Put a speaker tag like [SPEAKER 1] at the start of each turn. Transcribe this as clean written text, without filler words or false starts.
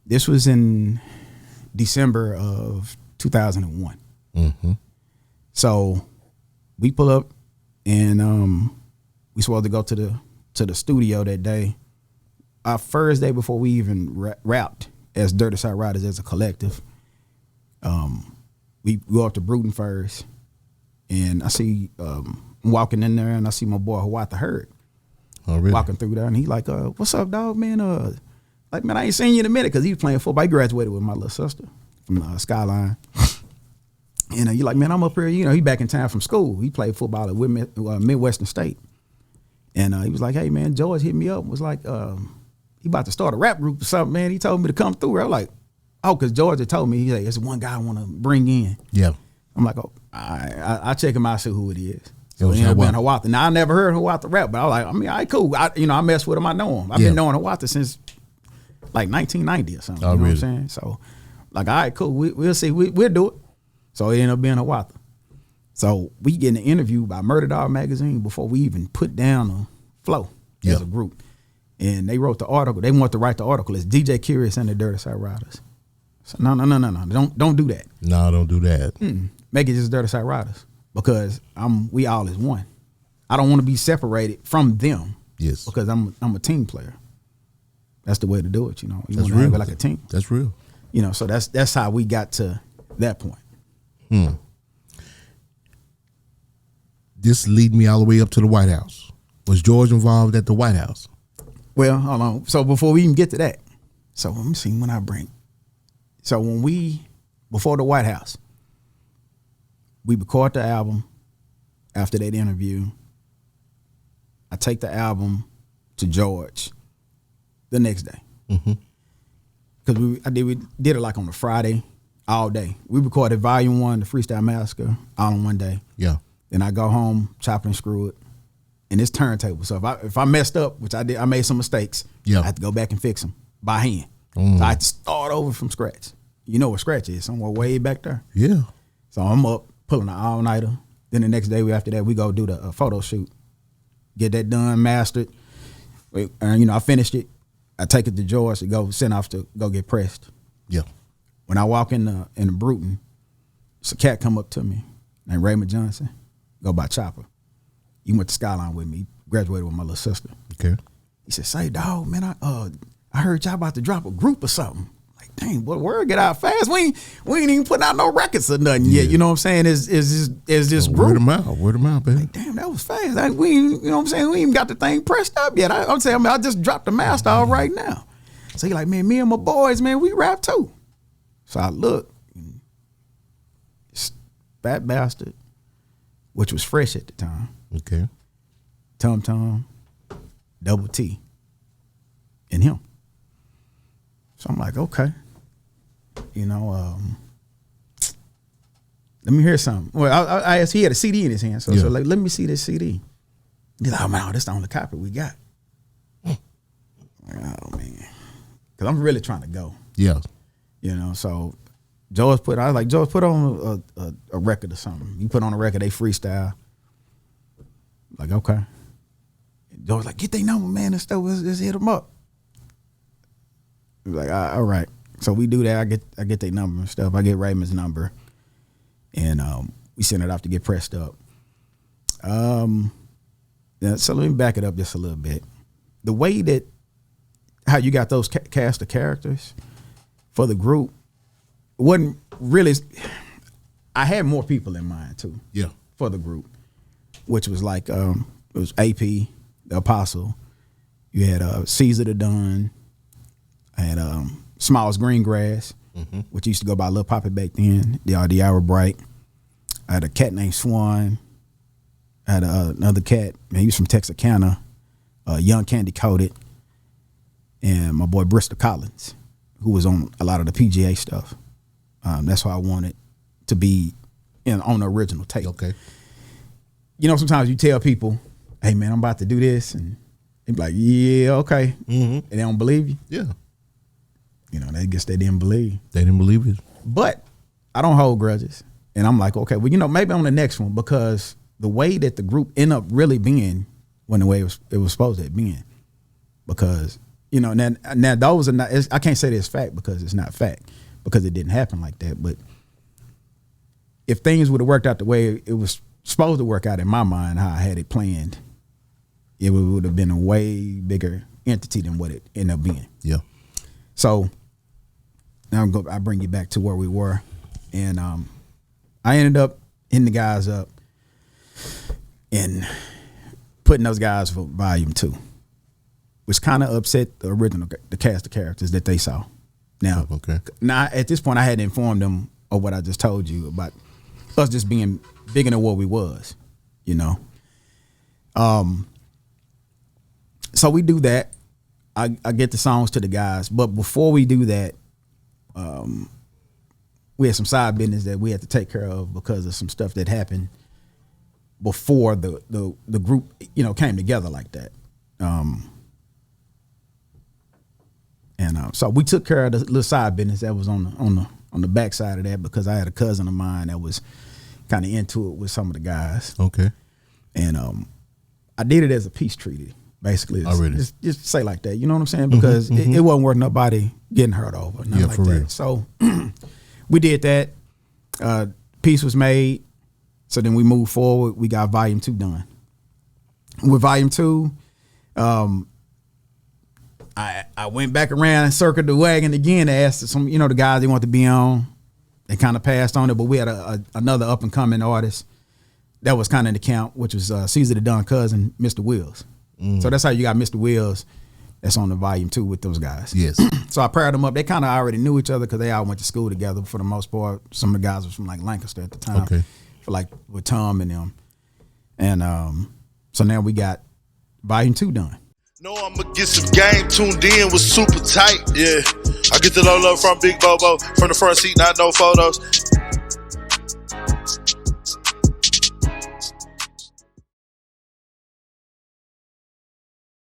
[SPEAKER 1] This was in December of 2001.
[SPEAKER 2] Mm-hmm.
[SPEAKER 1] So we pull up, and we supposed to go to the studio that day. Our first day before we even rapped as Dirty Side Riders as a collective. We go up to Bruton first, and I see walking in there, and I see my boy Hawat the Herd.
[SPEAKER 2] Oh, really?
[SPEAKER 1] Walking through there, and he like, "What's up, dog, man? Like, man, I ain't seen you in a minute," because he was playing football. He graduated with my little sister from Skyline. And he like, "Man, I'm up here." You know, he back in town from school. He played football at Midwestern State. And he was like, "Hey, man, George hit me up. Was like, he about to start a rap group or something, man. He told me to come through." I was like, "Oh," because George had told me, he's like, "There's one guy I want to bring in."
[SPEAKER 2] Yeah.
[SPEAKER 1] I'm like, "Oh, I check him out, see who it is." So
[SPEAKER 2] It was
[SPEAKER 1] he ended up being
[SPEAKER 2] Hawat.
[SPEAKER 1] Hawat. Now, I never heard Hawat rap, but I was like, I mean, all right, cool. I mess with him. I know him. I've been knowing Hawat since like 1990 or something.
[SPEAKER 2] Oh,
[SPEAKER 1] you know
[SPEAKER 2] really?
[SPEAKER 1] what I'm saying? So, like, all right, cool. We'll see. We'll do it. So it ended up being Hawat. So we get an interview by Murder Dog magazine before we even put down a flow as a group. And they wrote the article. They want to write the article. It's DJ Curious and the Dirty Side Riders. So no. Don't do that.
[SPEAKER 2] No, don't do that.
[SPEAKER 1] Make it just Dirty Side Riders, because we all is one. I don't want to be separated from them.
[SPEAKER 2] Yes.
[SPEAKER 1] Because I'm a team player. That's the way to do it, you know. You
[SPEAKER 2] That's
[SPEAKER 1] want to have
[SPEAKER 2] real.
[SPEAKER 1] it like a team.
[SPEAKER 2] That's real.
[SPEAKER 1] You know, so that's how we got to that point.
[SPEAKER 2] This lead me all the way up to the White House. Was George involved at the White House?
[SPEAKER 1] Well, hold on. So before we even get to that, so let me see when I bring. So before the White House, we record the album. After that interview, I take the album to George the next day. Because we did it like on a Friday, all day. We recorded Volume 1, the Freestyle Massacre, all in one day.
[SPEAKER 2] Yeah.
[SPEAKER 1] Then I go home, chop and screw it, and it's turntable. So if I messed up, which I did, I made some mistakes.
[SPEAKER 2] Yeah.
[SPEAKER 1] I had to go back and fix them by hand. So I had to start over from scratch. You know what scratch is? Somewhere way back there.
[SPEAKER 2] Yeah.
[SPEAKER 1] So I'm up pulling an all-nighter. Then the next day after that, we go do the photo shoot, get that done, mastered. And I finished it. I take it to George to go send off to go get pressed.
[SPEAKER 2] Yeah.
[SPEAKER 1] When I walk in the Bruton, it's a cat come up to me named Raymond Johnson. Go by Chopper. He went to Skyline with me. He graduated with my little sister.
[SPEAKER 2] Okay.
[SPEAKER 1] He said, "Say, dog, man, I heard y'all about to drop a group or something." Like, dang, boy, word get out fast. We ain't even putting out no records or nothing yet. You know what I'm saying? Is this group?
[SPEAKER 2] Word of mouth, baby.
[SPEAKER 1] Like, damn, that was fast. We ain't, you know what I'm saying? We ain't even got the thing pressed up yet. I'm saying, I just dropped the master off right now. So he like, man, me and my boys, man, we rap too. So I look, Fat Bastard, which was fresh at the time.
[SPEAKER 2] Okay.
[SPEAKER 1] Tum Tum, Double T, and him. So I'm like, okay, let me hear something. Well, I asked, he had a CD in his hand, so like, let me see this CD. He's like, "Oh man, this the only copy we got." Like, oh man, because I'm really trying to go.
[SPEAKER 2] Yeah.
[SPEAKER 1] So George put on a record or something. You put on a record, they freestyle. Like, okay. George like, "Get their number, man, and stuff. Let's hit them up." He was like, all right. So we do that. I get their number and stuff. I get Raymond's number, and we send it off to get pressed up. So let me back it up just a little bit. The way that how you got those cast of characters for the group wasn't really. I had more people in mind too.
[SPEAKER 2] Yeah.
[SPEAKER 1] For the group, which was like it was AP, the Apostle. You had Caesar the Don. I had Smalls Greengrass, which used to go by Lil Poppy back then. The Hour Bright. I had a cat named Swan. I had another cat, man, he was from Texarkana, Young Candy Coated, and my boy Bristol Collins, who was on a lot of the PGA stuff. That's why I wanted to be on the original tape.
[SPEAKER 2] Okay.
[SPEAKER 1] Sometimes you tell people, "Hey man, I'm about to do this," and they be like, "Yeah, okay," and they don't believe you.
[SPEAKER 2] Yeah.
[SPEAKER 1] I guess they didn't believe.
[SPEAKER 2] They didn't believe it.
[SPEAKER 1] But I don't hold grudges. And I'm like, okay, well, maybe on the next one, because the way that the group ended up really being when the way it was supposed to be, because, You know, now those are not. I can't say this fact because it's not fact because it didn't happen like that. But if things would have worked out the way it was supposed to work out in my mind, how I had it planned, it would have been a way bigger entity than what it ended up being.
[SPEAKER 2] Yeah.
[SPEAKER 1] So now I bring you back to where we were, and I ended up hitting the guys up and putting those guys for volume 2. Which kind of upset the cast of characters that they saw. Now, now at this point, I had informed them of what I just told you about us just being bigger than what we was, you know. So we do that. I get the songs to the guys, but before we do that, we had some side business that we had to take care of because of some stuff that happened before the group, you know, came together like that. So we took care of the little side business that was on the back side of that because I had a cousin of mine that was kind of into it with some of the guys.
[SPEAKER 2] Okay. And
[SPEAKER 1] I did it as a peace treaty, basically. Just say like that, you know what I'm saying? Because it wasn't worth nobody getting hurt over.
[SPEAKER 2] Yeah, like for real.
[SPEAKER 1] So we did that. Peace was made. So then we moved forward. We got volume 2 done. With volume 2, I went back around and circled the wagon again to ask some, you know, the guys they want to be on. They kind of passed on it, but we had another up and coming artist that was kind of in the count, which was Caesar the Don cousin, Mr. Wills. So that's how you got Mr. Wills. That's on the volume 2 with those guys.
[SPEAKER 2] Yes.
[SPEAKER 1] So I paired them up. They kind of already knew each other because they all went to school together for the most part. Some of the guys was from like Lancaster at the time.
[SPEAKER 2] Okay.
[SPEAKER 1] For like with Tom and them, and so now we got volume 2 done.
[SPEAKER 3] No, I'ma get some game tuned in with super tight, yeah. I get the low from Big Bobo, from the front seat, not no photos.